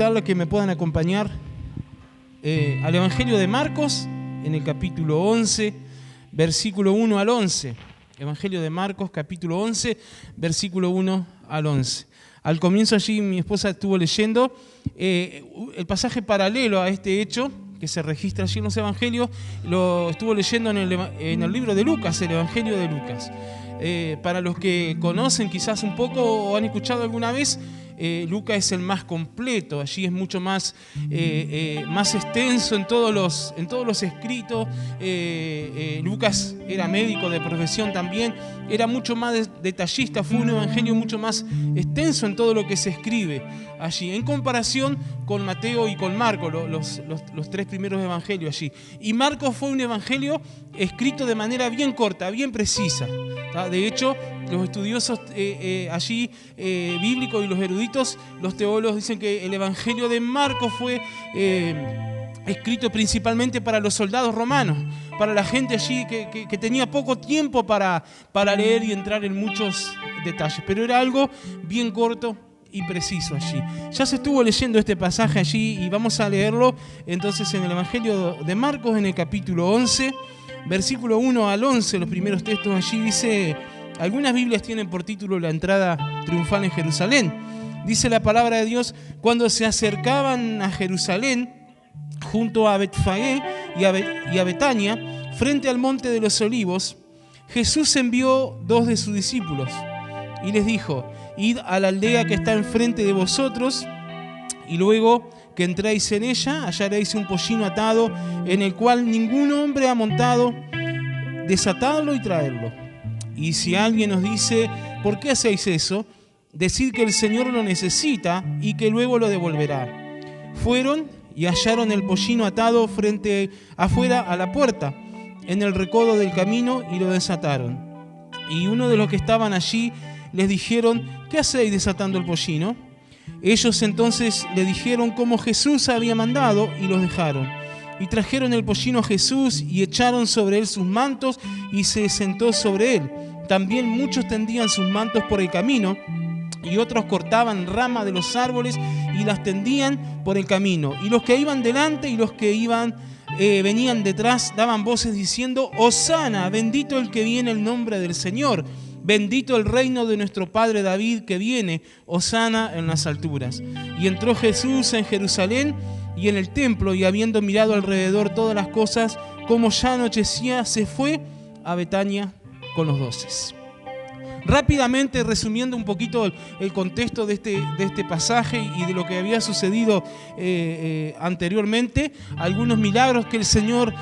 invitarles a que me puedan acompañar al Evangelio de Marcos, en el capítulo 11, versículo 1 al 11. Evangelio de Marcos, capítulo 11, versículo 1 al 11. Al comienzo allí mi esposa estuvo leyendo el pasaje paralelo a este hecho que se registra allí en los Evangelios, lo estuvo leyendo en el libro de Lucas, el Evangelio de Lucas. Para los que conocen quizás un poco o han escuchado alguna vez, Lucas es el más completo, allí es mucho más extenso en todos los escritos. Lucas era médico de profesión también, era mucho más detallista, fue un evangelio mucho más extenso en todo lo que se escribe allí, en comparación con Mateo y con Marcos, los tres primeros evangelios allí. Y Marcos fue un evangelio escrito de manera bien corta, bien precisa. De hecho, los estudiosos allí bíblicos y los eruditos, los teólogos dicen que el Evangelio de Marcos fue escrito principalmente para los soldados romanos, para la gente allí que tenía poco tiempo para leer y entrar en muchos detalles, pero era algo bien corto y preciso allí. Ya se estuvo leyendo este pasaje allí y vamos a leerlo entonces en el Evangelio de Marcos, en el capítulo 11, versículo 1 al 11, los primeros textos allí dice... Algunas Biblias tienen por título la entrada triunfal en Jerusalén. Dice la palabra de Dios: cuando se acercaban a Jerusalén, junto a Betfagé y a Betania, frente al monte de los Olivos, Jesús envió 2 de sus discípulos y les dijo: id a la aldea que está enfrente de vosotros, y luego que entréis en ella, hallaréis un pollino atado en el cual ningún hombre ha montado, desatadlo y traedlo. Y si alguien os dice: ¿por qué hacéis eso?, decid que el Señor lo necesita y que luego lo devolverá. Fueron y hallaron el pollino atado frente afuera a la puerta, en el recodo del camino, y lo desataron. Y uno de los que estaban allí les dijeron: ¿qué hacéis desatando el pollino? Ellos entonces le dijeron como Jesús había mandado, y los dejaron. Y trajeron el pollino a Jesús y echaron sobre él sus mantos, y se sentó sobre él. También muchos tendían sus mantos por el camino, y otros cortaban ramas de los árboles y las tendían por el camino. Y los que iban delante y los que venían detrás daban voces diciendo: Hosana, bendito el que viene en el nombre del Señor. Bendito el reino de nuestro padre David que viene, Hosana en las alturas. Y entró Jesús en Jerusalén y en el templo, y habiendo mirado alrededor todas las cosas, como ya anochecía, se fue a Betania con los 12. Rápidamente, resumiendo un poquito el contexto de este pasaje y de lo que había sucedido anteriormente, algunos milagros que el Señor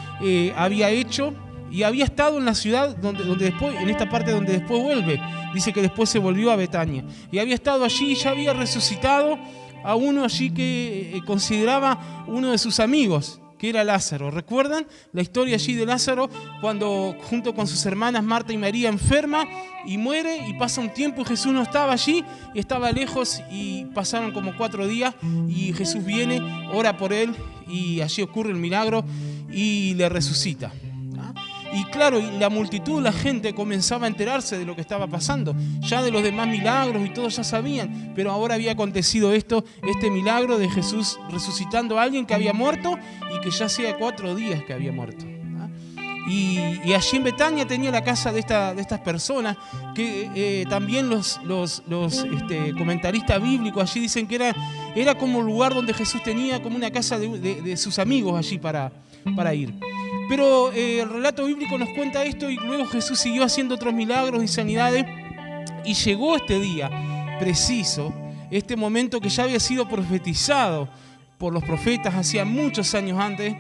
había hecho. Y había estado en la ciudad donde después, en esta parte donde después vuelve. Dice que después se volvió a Betania. Y había estado allí y ya había resucitado a uno allí que consideraba uno de sus amigos, que era Lázaro. ¿Recuerdan la historia allí de Lázaro? Cuando junto con sus hermanas Marta y María enferma y muere, y pasa un tiempo y Jesús no estaba allí, y estaba lejos, y pasaron como 4 días y Jesús viene, ora por él, y allí ocurre el milagro y le resucita. Y claro, la multitud, la gente comenzaba a enterarse de lo que estaba pasando. Ya de los demás milagros y todos ya sabían, pero ahora había acontecido este milagro de Jesús resucitando a alguien que había muerto y que ya hacía 4 días que había muerto. Y allí en Betania tenía la casa de estas personas que también los comentaristas bíblicos allí dicen que era como un lugar donde Jesús tenía como una casa de sus amigos allí para ir. Pero el relato bíblico nos cuenta esto, y luego Jesús siguió haciendo otros milagros y sanidades, y llegó este día preciso, este momento que ya había sido profetizado por los profetas hacía muchos años antes,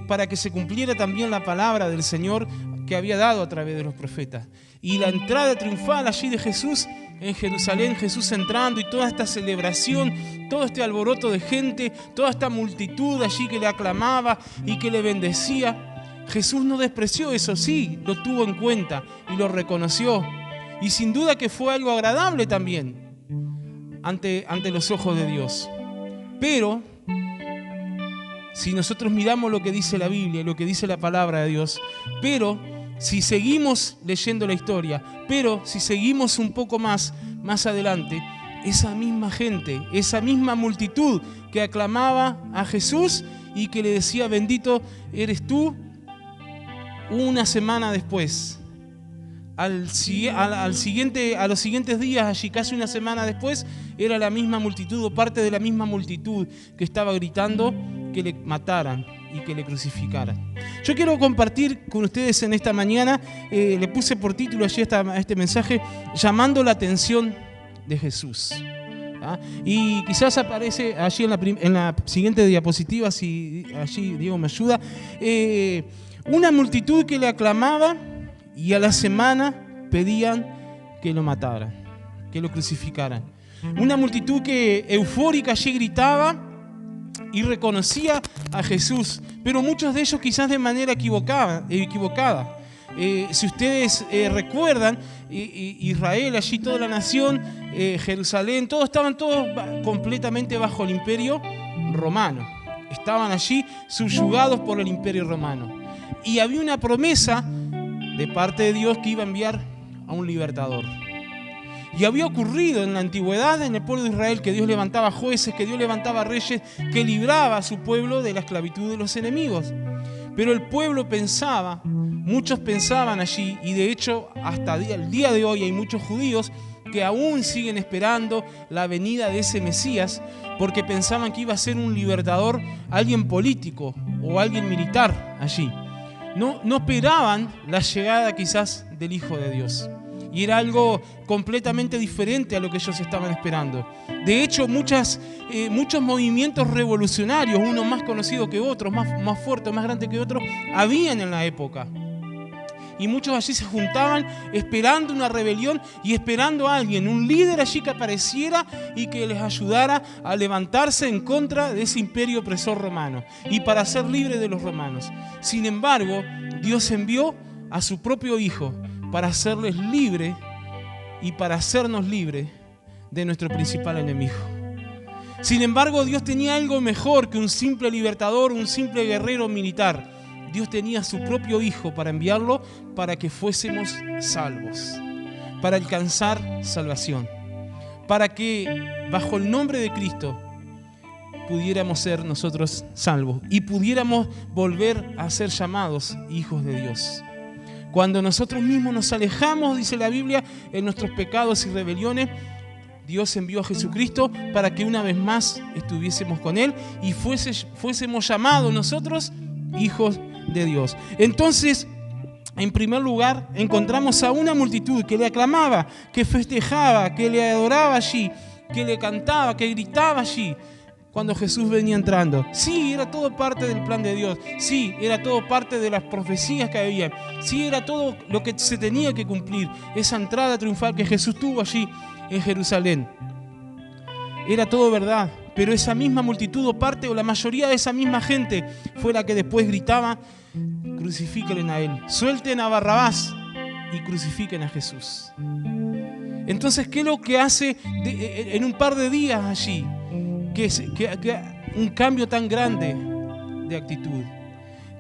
para que se cumpliera también la palabra del Señor que había dado a través de los profetas. Y la entrada triunfal allí de Jesús en Jerusalén, Jesús entrando, y toda esta celebración, todo este alboroto de gente, toda esta multitud allí que le aclamaba y que le bendecía. Jesús no despreció eso, sí, lo tuvo en cuenta y lo reconoció. Y sin duda que fue algo agradable también ante los ojos de Dios. Pero si nosotros miramos lo que dice la Biblia, lo que dice la palabra de Dios, pero si seguimos leyendo la historia, pero si seguimos un poco más adelante, esa misma gente, esa misma multitud que aclamaba a Jesús y que le decía, bendito eres tú, una semana después, a los siguientes días, allí casi una semana después, era la misma multitud o parte de la misma multitud que estaba gritando que le mataran y que le crucificaran. Yo quiero compartir con ustedes en esta mañana, le puse por título allí a este mensaje, llamando la atención de Jesús. ¿Ah? Y quizás aparece allí en la siguiente diapositiva, si allí Diego me ayuda, una multitud que le aclamaba y a la semana pedían que lo mataran, que lo crucificaran. Una multitud que eufórica allí gritaba y reconocía a Jesús, pero muchos de ellos quizás de manera equivocada. Si ustedes recuerdan, Israel, allí toda la nación, Jerusalén, estaban todos completamente bajo el imperio romano. Estaban allí subyugados por el imperio romano. Y había una promesa de parte de Dios que iba a enviar a un libertador. Y había ocurrido en la antigüedad en el pueblo de Israel que Dios levantaba jueces, que Dios levantaba reyes, que libraba a su pueblo de la esclavitud de los enemigos. Pero el pueblo pensaba, muchos pensaban allí, y de hecho hasta el día de hoy hay muchos judíos que aún siguen esperando la venida de ese Mesías, porque pensaban que iba a ser un libertador, alguien político o alguien militar allí. No esperaban la llegada quizás del Hijo de Dios. Y era algo completamente diferente a lo que ellos estaban esperando. De hecho, muchos movimientos revolucionarios, unos más conocidos que otros, más fuertes, más grandes que otros, habían en la época. Y muchos allí se juntaban esperando una rebelión y esperando a alguien, un líder allí que apareciera y que les ayudara a levantarse en contra de ese imperio opresor romano y para ser libres de los romanos. Sin embargo, Dios envió a su propio Hijo para hacerles libres y para hacernos libres de nuestro principal enemigo. Sin embargo, Dios tenía algo mejor que un simple libertador, un simple guerrero militar. Dios tenía a su propio Hijo para enviarlo para que fuésemos salvos, para alcanzar salvación, para que bajo el nombre de Cristo pudiéramos ser nosotros salvos y pudiéramos volver a ser llamados hijos de Dios. Cuando nosotros mismos nos alejamos, dice la Biblia, en nuestros pecados y rebeliones, Dios envió a Jesucristo para que una vez más estuviésemos con Él y fuésemos llamados nosotros hijos de Dios. Entonces, en primer lugar, encontramos a una multitud que le aclamaba, que festejaba, que le adoraba allí, que le cantaba, que gritaba allí cuando Jesús venía entrando. Sí, era todo parte del plan de Dios. Sí, era todo parte de las profecías que había. Sí, era todo lo que se tenía que cumplir. Esa entrada triunfal que Jesús tuvo allí en Jerusalén. Era todo verdad. Pero esa misma multitud o parte o la mayoría de esa misma gente fue la que después gritaba, crucifíquenle a Él. Suelten a Barrabás y crucifiquen a Jesús. Entonces, ¿qué es lo que hace en un par de días allí? Que un cambio tan grande de actitud.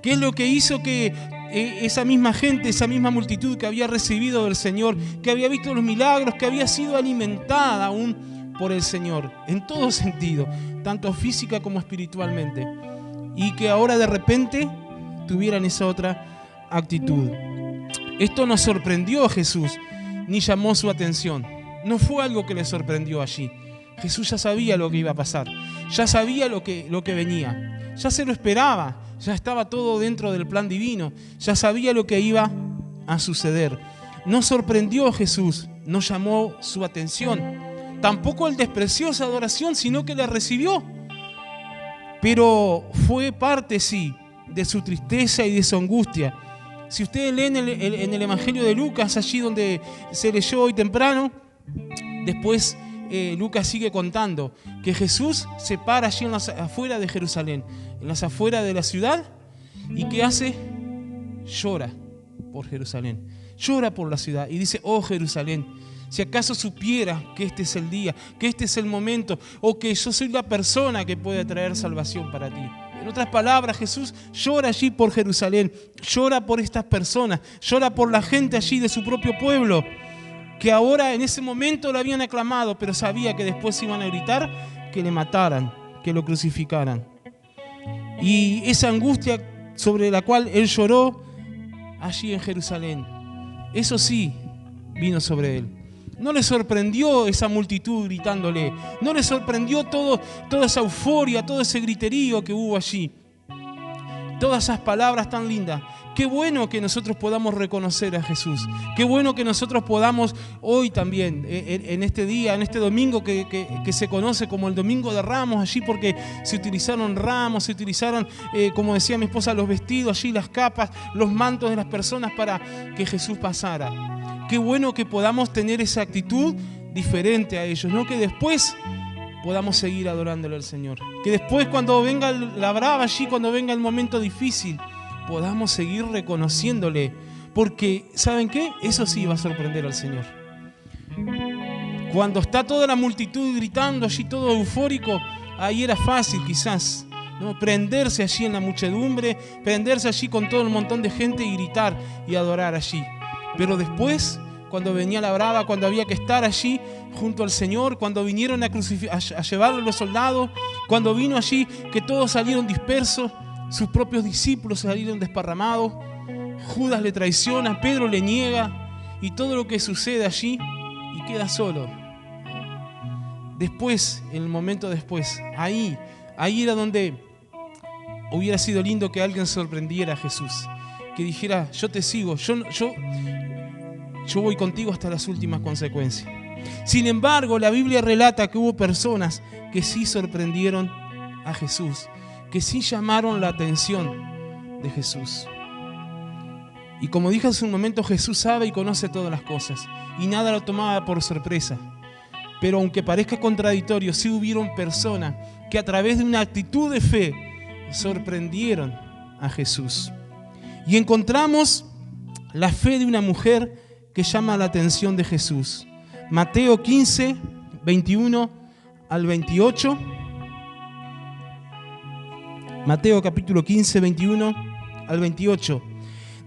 ¿Qué es lo que hizo que esa misma gente, esa misma multitud que había recibido del Señor, que había visto los milagros, que había sido alimentada aún por el Señor, en todo sentido, tanto física como espiritualmente, y que ahora de repente tuvieran esa otra actitud? Esto no sorprendió a Jesús, ni llamó su atención. No fue algo que le sorprendió allí. Jesús ya sabía lo que iba a pasar, ya sabía lo que venía, ya se lo esperaba, ya estaba todo dentro del plan divino, ya sabía lo que iba a suceder. No sorprendió a Jesús, no llamó su atención, tampoco él despreció esa adoración, sino que la recibió. Pero fue parte, sí, de su tristeza y de su angustia. Si ustedes leen en el Evangelio de Lucas, allí donde se leyó hoy temprano, después Lucas sigue contando que Jesús se para allí en las afueras de Jerusalén, en las afueras de la ciudad, y ¿qué hace? Llora por Jerusalén, llora por la ciudad y dice, oh Jerusalén, si acaso supiera que este es el día, que este es el momento, o que yo soy la persona que puede traer salvación para ti. En otras palabras, Jesús llora allí por Jerusalén, llora por estas personas, llora por la gente allí de su propio pueblo. que ahora en ese momento lo habían aclamado, pero sabía que después iban a gritar que le mataran, que lo crucificaran. Y esa angustia sobre la cual él lloró allí en Jerusalén, eso sí vino sobre él. No le sorprendió esa multitud gritándole, no le sorprendió toda esa euforia, todo ese griterío que hubo allí, todas esas palabras tan lindas. Qué bueno que nosotros podamos reconocer a Jesús. Qué bueno que nosotros podamos hoy también, en este día, en este domingo que se conoce como el Domingo de Ramos, allí porque se utilizaron ramos, se utilizaron, como decía mi esposa, los vestidos, allí las capas, los mantos de las personas para que Jesús pasara. Qué bueno que podamos tener esa actitud diferente a ellos, ¿no? Que después podamos seguir adorándole al Señor. Que después, cuando venga la brava allí, cuando venga el momento difícil, podamos seguir reconociéndole, porque ¿saben qué? Eso sí va a sorprender al Señor. Cuando está toda la multitud gritando allí, todo eufórico, ahí era fácil quizás, ¿no? Prenderse allí en la muchedumbre, prenderse allí con todo el montón de gente y gritar y adorar allí. Pero después, cuando venía la brava, cuando había que estar allí junto al Señor, cuando vinieron a llevarlo los soldados, cuando vino allí que todos salieron dispersos, sus propios discípulos salieron desparramados, Judas le traiciona, Pedro le niega y todo lo que sucede allí y queda solo. Después, en el momento después, ahí era donde hubiera sido lindo que alguien sorprendiera a Jesús, que dijera, yo te sigo, yo voy contigo hasta las últimas consecuencias. Sin embargo, la Biblia relata que hubo personas que sí sorprendieron a Jesús, que sí llamaron la atención de Jesús. Y como dije hace un momento, Jesús sabe y conoce todas las cosas, y nada lo tomaba por sorpresa. Pero aunque parezca contradictorio, sí hubieron personas que a través de una actitud de fe sorprendieron a Jesús. Y encontramos la fe de una mujer que llama la atención de Jesús. Mateo 15, 21 al 28. Mateo capítulo 15, 21 al 28.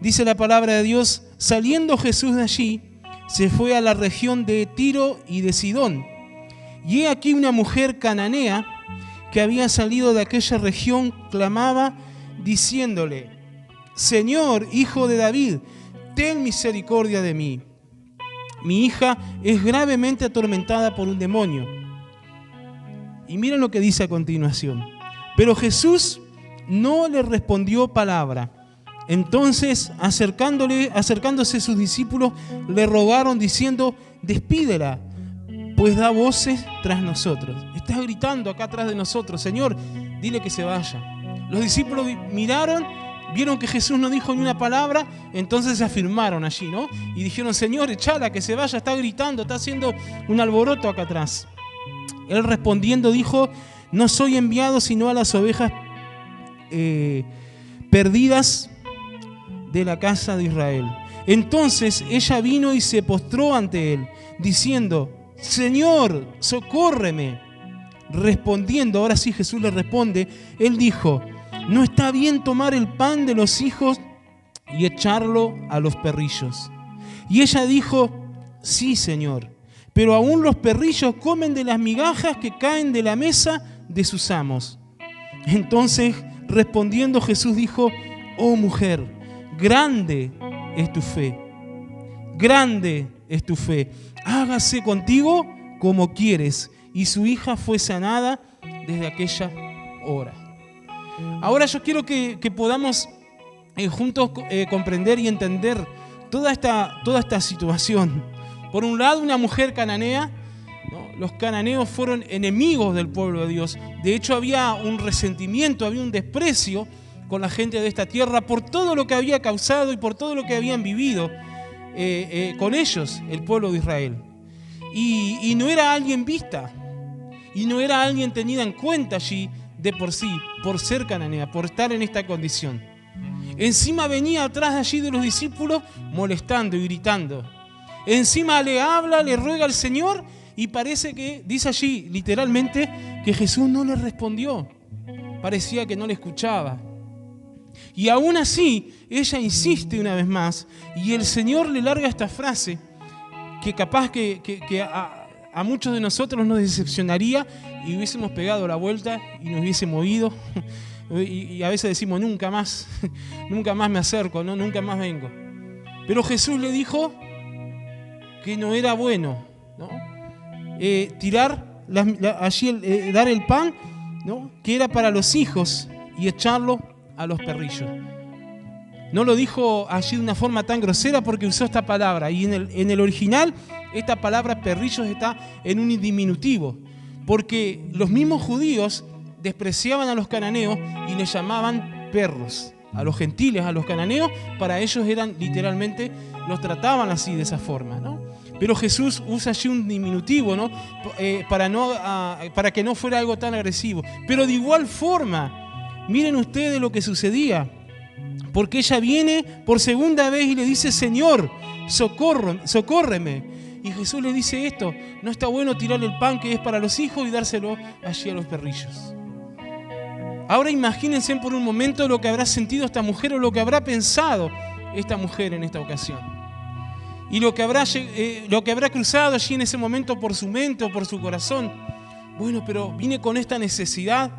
Dice la palabra de Dios, saliendo Jesús de allí, se fue a la región de Tiro y de Sidón. Y he aquí una mujer cananea que había salido de aquella región, clamaba diciéndole, Señor, hijo de David, ten misericordia de mí. Mi hija es gravemente atormentada por un demonio. Y miren lo que dice a continuación. Pero Jesús no le respondió palabra. Entonces, acercándose sus discípulos, le rogaron diciendo, despídela, pues da voces tras nosotros. Está gritando acá atrás de nosotros, Señor, dile que se vaya. Los discípulos miraron, vieron que Jesús no dijo ni una palabra, entonces se afirmaron allí, ¿no? Y dijeron, Señor, echala, que se vaya, está gritando, está haciendo un alboroto acá atrás. Él respondiendo dijo, no soy enviado sino a las ovejas perdidas de la casa de Israel. Entonces ella vino y se postró ante él, diciendo, Señor, socórreme. Respondiendo, ahora sí Jesús le responde, él dijo, no está bien tomar el pan de los hijos y echarlo a los perrillos. Y ella dijo, sí, Señor, pero aún los perrillos comen de las migajas que caen de la mesa de sus amos. Entonces, respondiendo Jesús dijo, oh mujer, grande es tu fe, grande es tu fe, hágase contigo como quieres. Y su hija fue sanada desde aquella hora. Ahora yo quiero que podamos juntos comprender y entender toda esta situación. Por un lado, una mujer cananea, ¿no? Los cananeos fueron enemigos del pueblo de Dios. De hecho, había un resentimiento, había un desprecio con la gente de esta tierra por todo lo que había causado y por todo lo que habían vivido con ellos, el pueblo de Israel. Y no era alguien vista, y no era alguien tenida en cuenta allí de por sí, por ser cananea, por estar en esta condición. Encima venía atrás de allí de los discípulos molestando y gritando. Encima le habla, le ruega al Señor y parece que, dice allí literalmente, que Jesús no le respondió. Parecía que no le escuchaba. Y aún así, ella insiste una vez más y el Señor le larga esta frase que capaz que a muchos de nosotros nos decepcionaría y hubiésemos pegado la vuelta y nos hubiésemos ido. Y a veces decimos, nunca más me acerco, ¿no? Nunca más vengo. Pero Jesús le dijo que no era bueno, ¿no? Dar el pan, ¿no? Que era para los hijos y echarlo a los perrillos. No lo dijo allí de una forma tan grosera porque usó esta palabra. Y en el original, esta palabra perrillos está en un diminutivo. Porque los mismos judíos despreciaban a los cananeos y les llamaban perros. A los gentiles, a los cananeos, para ellos eran literalmente, los trataban así, de esa forma, ¿no? Pero Jesús usa allí un diminutivo, ¿no? Para que no fuera algo tan agresivo. Pero de igual forma, miren ustedes lo que sucedía. Porque ella viene por segunda vez y le dice, Señor, socórreme. Y Jesús le dice esto, no está bueno tirar el pan que es para los hijos y dárselo allí a los perrillos. Ahora imagínense por un momento lo que habrá sentido esta mujer o lo que habrá pensado esta mujer en esta ocasión. Y lo que habrá cruzado allí en ese momento por su mente o por su corazón. Bueno, pero vine con esta necesidad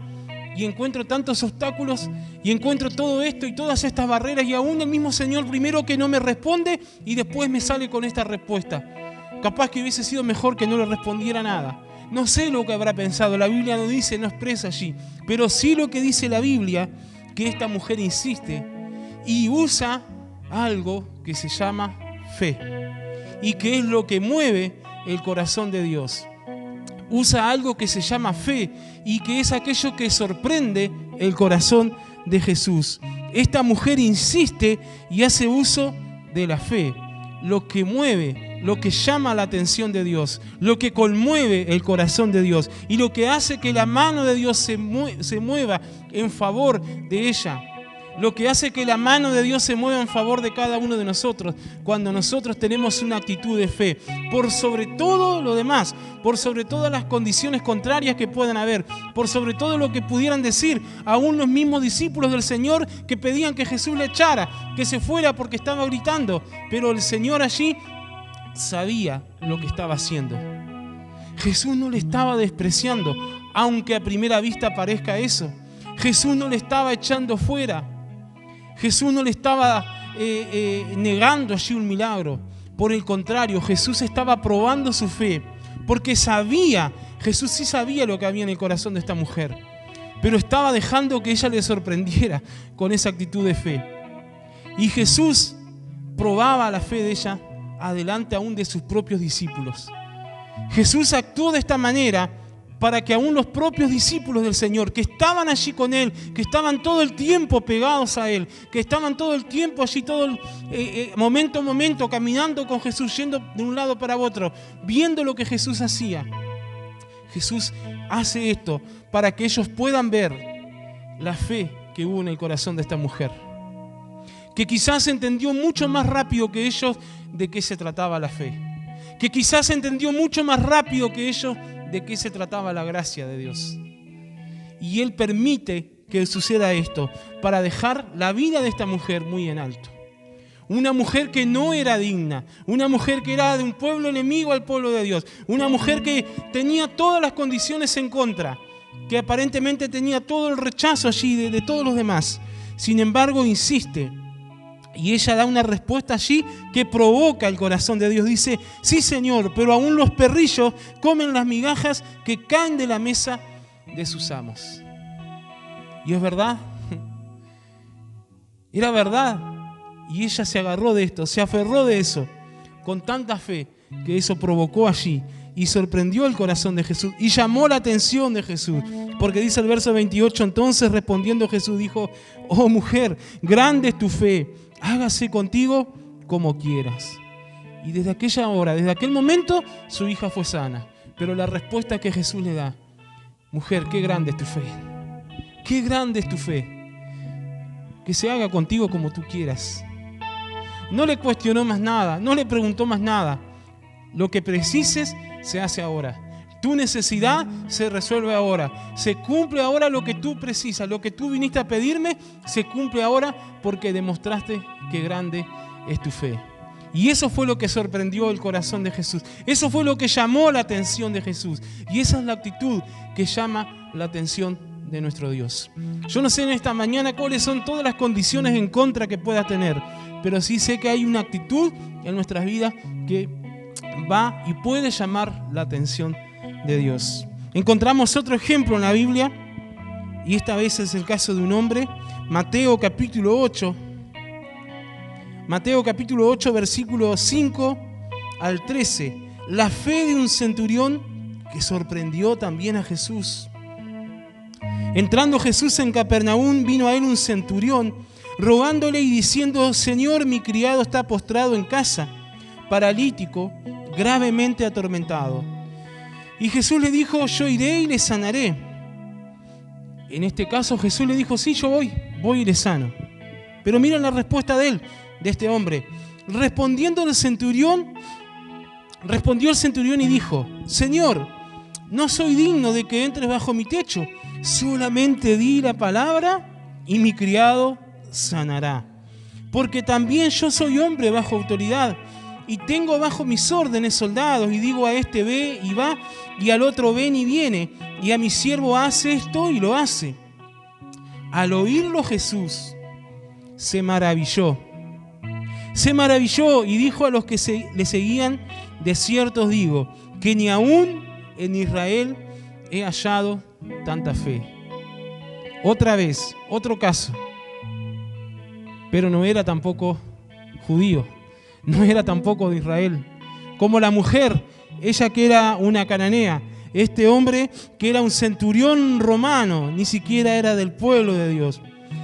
y encuentro tantos obstáculos y encuentro todo esto y todas estas barreras y aún el mismo Señor primero que no me responde y después me sale con esta respuesta. Capaz que hubiese sido mejor que no le respondiera nada. No sé lo que habrá pensado, la Biblia no dice, no expresa allí, pero sí lo que dice la Biblia, que esta mujer insiste y usa algo que se llama fe y que es lo que mueve el corazón de Dios. Usa algo que se llama fe y que es aquello que sorprende el corazón de Jesús. Esta mujer insiste y hace uso de la fe, lo que mueve, lo que llama la atención de Dios, lo que conmueve el corazón de Dios y lo que hace que la mano de Dios se mueva en favor de ella. Lo que hace que la mano de Dios se mueva en favor de cada uno de nosotros cuando nosotros tenemos una actitud de fe, por sobre todo lo demás, por sobre todas las condiciones contrarias que puedan haber, por sobre todo lo que pudieran decir aún los mismos discípulos del Señor que pedían que Jesús le echara, que se fuera porque estaba gritando, pero el Señor allí sabía lo que estaba haciendo. Jesús no le estaba despreciando, aunque a primera vista parezca eso. Jesús no le estaba echando fuera. Jesús no le estaba negando allí un milagro. Por el contrario, Jesús estaba probando su fe, porque Jesús sí sabía lo que había en el corazón de esta mujer, pero estaba dejando que ella le sorprendiera con esa actitud de fe. Y Jesús probaba la fe de ella adelante aún de sus propios discípulos. Jesús actuó de esta manera para que aún los propios discípulos del Señor, que estaban allí con Él, que estaban todo el tiempo pegados a Él, que estaban todo el tiempo allí, momento a momento, caminando con Jesús, yendo de un lado para otro, viendo lo que Jesús hacía. Jesús hace esto para que ellos puedan ver la fe que hubo en el corazón de esta mujer, que quizás entendió mucho más rápido que ellos de qué se trataba la fe, que quizás entendió mucho más rápido que ellos de qué se trataba la gracia de Dios. Y Él permite que suceda esto para dejar la vida de esta mujer muy en alto. Una mujer que no era digna, una mujer que era de un pueblo enemigo al pueblo de Dios, una mujer que tenía todas las condiciones en contra, que aparentemente tenía todo el rechazo allí de todos los demás. Sin embargo, insiste. Y ella da una respuesta allí que provoca el corazón de Dios. Dice, sí Señor, pero aún los perrillos comen las migajas que caen de la mesa de sus amos. Y es verdad, era verdad. Y ella se agarró de esto, se aferró de eso, con tanta fe que eso provocó allí y sorprendió el corazón de Jesús y llamó la atención de Jesús. Porque dice el verso 28, entonces respondiendo Jesús dijo, oh mujer, grande es tu fe, hágase contigo como quieras. Y desde aquella hora, desde aquel momento, su hija fue sana. Pero la respuesta que Jesús le da, mujer, qué grande es tu fe. Qué grande es tu fe. Que se haga contigo como tú quieras. No le cuestionó más nada, no le preguntó más nada. Lo que precises se hace ahora. Tu necesidad se resuelve ahora. Se cumple ahora lo que tú precisas. Lo que tú viniste a pedirme se cumple ahora porque demostraste que grande es tu fe. Y eso fue lo que sorprendió el corazón de Jesús. Eso fue lo que llamó la atención de Jesús. Y esa es la actitud que llama la atención de nuestro Dios. Yo no sé en esta mañana cuáles son todas las condiciones en contra que puedas tener, pero sí sé que hay una actitud en nuestras vidas que va y puede llamar la atención de Dios. Encontramos otro ejemplo en la Biblia, y esta vez es el caso de un hombre, Mateo capítulo 8. Mateo capítulo 8, versículo 5 al 13. La fe de un centurión que sorprendió también a Jesús. Entrando Jesús en Capernaum, vino a él un centurión, rogándole y diciendo: Señor, mi criado está postrado en casa, paralítico, gravemente atormentado. Y Jesús le dijo: yo iré y le sanaré. En este caso Jesús le dijo: sí, yo voy y le sano. Pero miren la respuesta de este hombre. Respondió el centurión y dijo: Señor, no soy digno de que entres bajo mi techo. Solamente di la palabra y mi criado sanará. Porque también yo soy hombre bajo autoridad y tengo bajo mis órdenes soldados, y digo a este: ve y va, y al otro: ven y viene, y a mi siervo: hace esto y lo hace. Al oírlo Jesús se maravilló y dijo a los que le seguían: de cierto os digo que ni aún en Israel he hallado tanta fe. Otra vez, otro caso, pero no era tampoco judío, no era tampoco de Israel. Como la mujer, ella que era una cananea, este hombre que era un centurión romano, ni siquiera era del pueblo de Dios.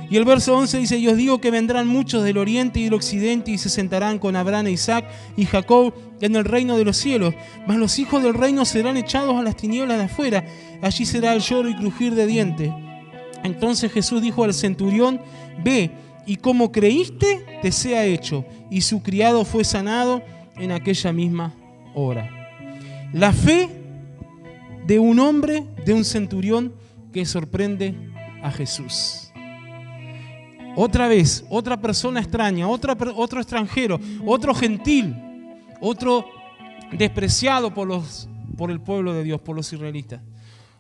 Y el verso 11 dice: y os digo que vendrán muchos del oriente y del occidente y se sentarán con Abraham, Isaac y Jacob en el reino de los cielos. Mas los hijos del reino serán echados a las tinieblas de afuera. Allí será el lloro y crujir de dientes. Entonces Jesús dijo al centurión: ve, y como creíste, te sea hecho. Y su criado fue sanado en aquella misma hora. La fe de un hombre, de un centurión, que sorprende a Jesús. Otra vez, otra persona extraña, otro extranjero, otro gentil, otro despreciado por el pueblo de Dios, por los israelitas.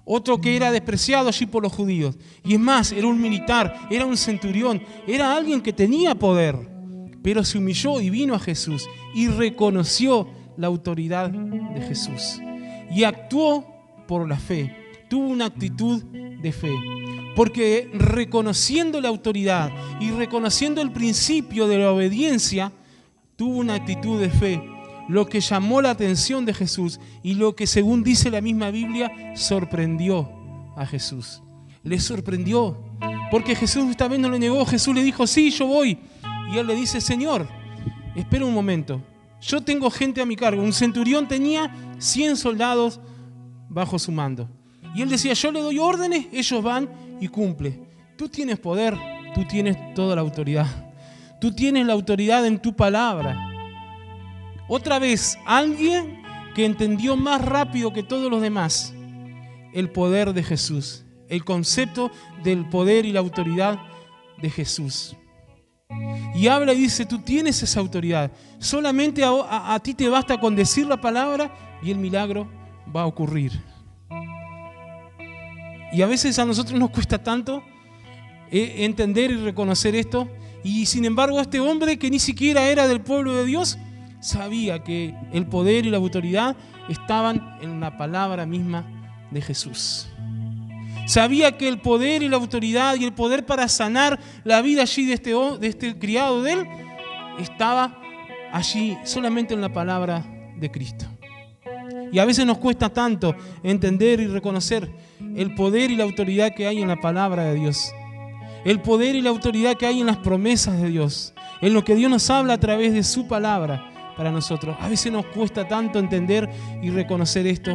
Otro que era despreciado allí por los judíos. Y es más, era un militar, era un centurión, era alguien que tenía poder, pero se humilló y vino a Jesús y reconoció la autoridad de Jesús. Y actuó por la fe, tuvo una actitud de fe. Porque reconociendo la autoridad y reconociendo el principio de la obediencia, tuvo una actitud de fe, lo que llamó la atención de Jesús y lo que, según dice la misma Biblia, sorprendió a Jesús. Le sorprendió, porque Jesús esta vez no le negó. Jesús le dijo: sí, yo voy. Y él le dice: Señor, espera un momento, yo tengo gente a mi cargo. Un centurión tenía 100 soldados bajo su mando. Y él decía: yo le doy órdenes, ellos van y cumplen. Tú tienes poder, tú tienes toda la autoridad. Tú tienes la autoridad en tu palabra. Otra vez, alguien que entendió más rápido que todos los demás el poder de Jesús, el concepto del poder y la autoridad de Jesús. Y habla y dice: tú tienes esa autoridad. Solamente a ti te basta con decir la palabra y el milagro va a ocurrir. Y a veces a nosotros nos cuesta tanto entender y reconocer esto. Y sin embargo, este hombre que ni siquiera era del pueblo de Dios sabía que el poder y la autoridad estaban en la palabra misma de Jesús. Sabía que el poder y la autoridad y el poder para sanar la vida allí de este criado de él estaba allí solamente en la palabra de Cristo. Y a veces nos cuesta tanto entender y reconocer el poder y la autoridad que hay en la palabra de Dios. El poder y la autoridad que hay en las promesas de Dios. En lo que Dios nos habla a través de su palabra para nosotros. A veces nos cuesta tanto entender y reconocer esto.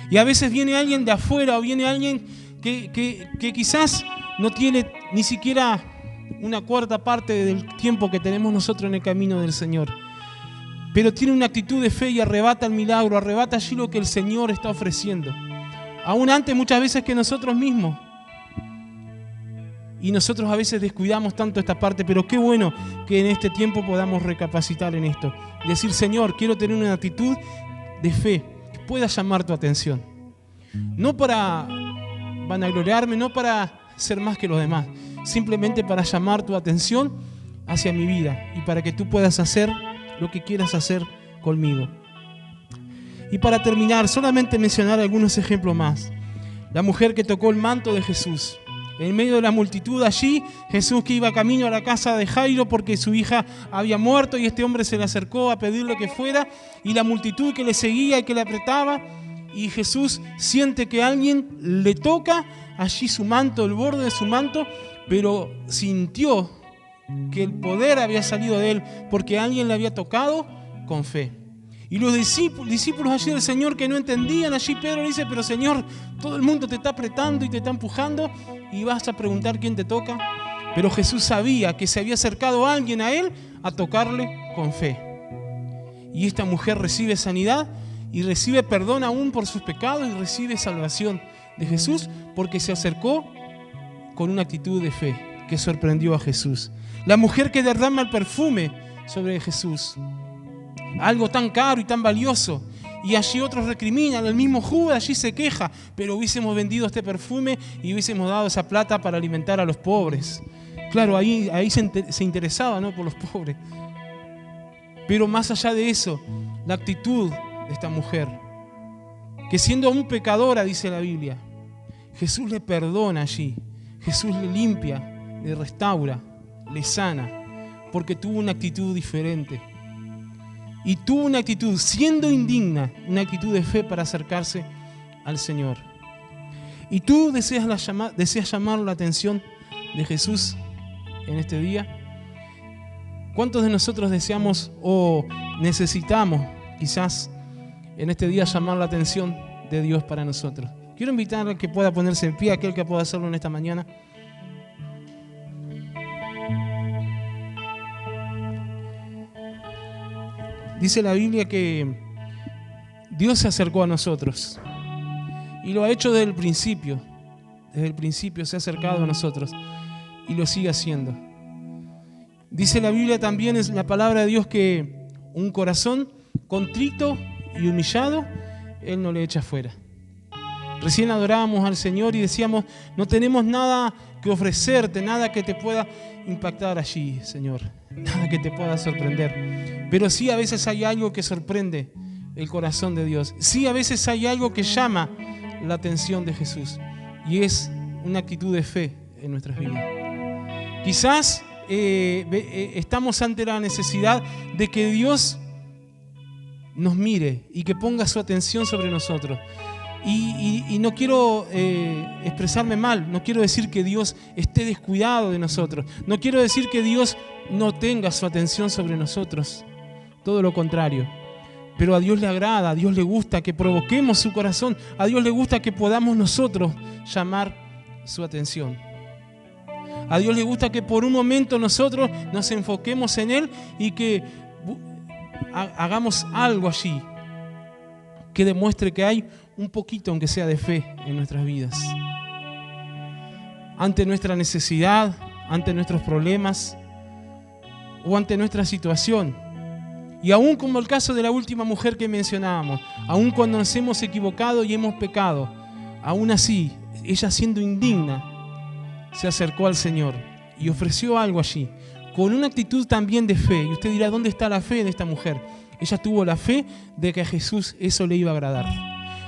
Y a veces viene alguien de afuera o viene alguien que quizás no tiene ni siquiera una cuarta parte del tiempo que tenemos nosotros en el camino del Señor. Pero tiene una actitud de fe y arrebata el milagro, arrebata allí lo que el Señor está ofreciendo. Aún antes muchas veces que nosotros mismos. Y nosotros a veces descuidamos tanto esta parte, pero qué bueno que en este tiempo podamos recapacitar en esto. Decir, Señor, quiero tener una actitud de fe que pueda llamar tu atención. No para vanagloriarme, no para ser más que los demás, simplemente para llamar tu atención hacia mi vida y para que tú puedas hacer lo que quieras hacer conmigo. Y para terminar, solamente mencionar algunos ejemplos más. La mujer que tocó el manto de Jesús. En medio de la multitud allí, Jesús que iba camino a la casa de Jairo porque su hija había muerto y este hombre se le acercó a pedirle que fuera, y la multitud que le seguía y que le apretaba, y Jesús siente que alguien le toca allí su manto, el borde de su manto, pero sintió que el poder había salido de él porque alguien le había tocado con fe. Y los discípulos allí del Señor que no entendían, allí Pedro le dice, pero Señor, todo el mundo te está apretando y te está empujando y vas a preguntar quién te toca. Pero Jesús sabía que se había acercado alguien a él a tocarle con fe. Y esta mujer recibe sanidad y recibe perdón aún por sus pecados y recibe salvación de Jesús porque se acercó con una actitud de fe que sorprendió a Jesús. La mujer que derrama el perfume sobre Jesús, algo tan caro y tan valioso, y allí otros recriminan, el mismo Judas allí se queja, pero hubiésemos vendido este perfume y hubiésemos dado esa plata para alimentar a los pobres. Claro, ahí se interesaba, ¿no?, por los pobres. Pero más allá de eso, la actitud de esta mujer, que siendo aún pecadora, dice la Biblia, Jesús le perdona allí, Jesús le limpia, le restaura, le sana, porque tuvo una actitud diferente. Y tuvo una actitud, siendo indigna, una actitud de fe para acercarse al Señor. Y tú deseas llamar la atención de Jesús en este día. ¿Cuántos de nosotros deseamos o necesitamos quizás en este día llamar la atención de Dios para nosotros? Quiero invitar a que pueda ponerse en pie, aquel que pueda hacerlo en esta mañana. Dice la Biblia que Dios se acercó a nosotros y lo ha hecho desde el principio. Desde el principio se ha acercado a nosotros y lo sigue haciendo. Dice la Biblia también, es la palabra de Dios, que un corazón contrito y humillado Él no le echa fuera. Recién adorábamos al Señor y decíamos, no tenemos nada que ofrecerte, nada que te pueda impactar allí, Señor, nada que te pueda sorprender. Pero sí, a veces hay algo que sorprende el corazón de Dios. Sí, a veces hay algo que llama la atención de Jesús, y es una actitud de fe en nuestras vidas. Quizás estamos ante la necesidad de que Dios nos mire y que ponga su atención sobre nosotros. Y no quiero expresarme mal, no quiero decir que Dios esté descuidado de nosotros, no quiero decir que Dios no tenga su atención sobre nosotros, todo lo contrario. Pero a Dios le agrada, a Dios le gusta que provoquemos su corazón, a Dios le gusta que podamos nosotros llamar su atención. A Dios le gusta que por un momento nosotros nos enfoquemos en Él y que hagamos algo allí que demuestre que hay un poquito, aunque sea, de fe en nuestras vidas. Ante nuestra necesidad, ante nuestros problemas o ante nuestra situación. Y aún como el caso de la última mujer que mencionábamos, aún cuando nos hemos equivocado y hemos pecado, aún así, ella siendo indigna, se acercó al Señor y ofreció algo allí, con una actitud también de fe. Y usted dirá, ¿dónde está la fe de esta mujer? Ella tuvo la fe de que a Jesús eso le iba a agradar,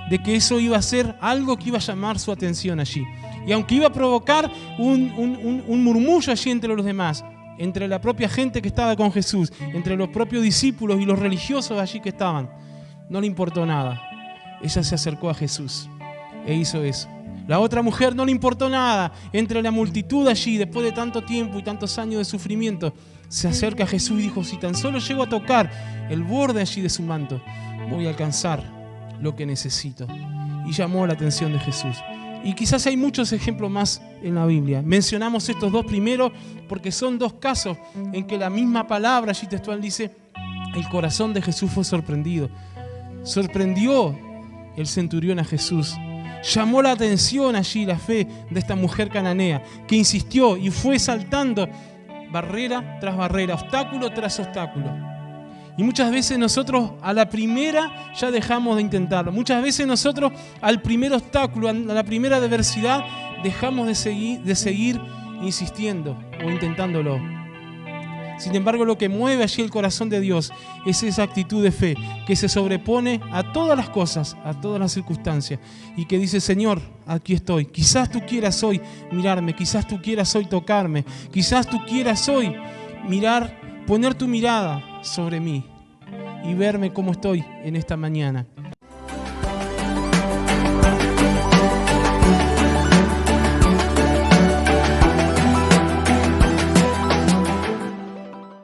de que eso iba a ser algo que iba a llamar su atención allí. Y aunque iba a provocar un murmullo allí entre los demás, entre la propia gente que estaba con Jesús, entre los propios discípulos y los religiosos allí que estaban, no le importó nada. Ella se acercó a Jesús e hizo eso. La otra mujer no le importó nada. Entre la multitud allí, después de tanto tiempo y tantos años de sufrimiento, se acerca a Jesús y dijo, si tan solo llego a tocar el borde allí de su manto, voy a alcanzar lo que necesito. Y llamó la atención de Jesús. Y quizás hay muchos ejemplos más en la Biblia. Mencionamos estos dos primeros porque son dos casos en que la misma palabra allí textual dice, el corazón de Jesús fue sorprendido. Sorprendió el centurión a Jesús. Llamó la atención allí la fe de esta mujer cananea, que insistió y fue saltando barrera tras barrera, obstáculo tras obstáculo. Y muchas veces nosotros a la primera ya dejamos de intentarlo. Muchas veces nosotros al primer obstáculo, a la primera adversidad, dejamos de seguir insistiendo o intentándolo. Sin embargo, lo que mueve allí el corazón de Dios es esa actitud de fe que se sobrepone a todas las cosas, a todas las circunstancias, y que dice: Señor, aquí estoy. Quizás tú quieras hoy mirarme, quizás tú quieras hoy tocarme, quizás tú quieras hoy poner tu mirada sobre mí y verme cómo estoy en esta mañana.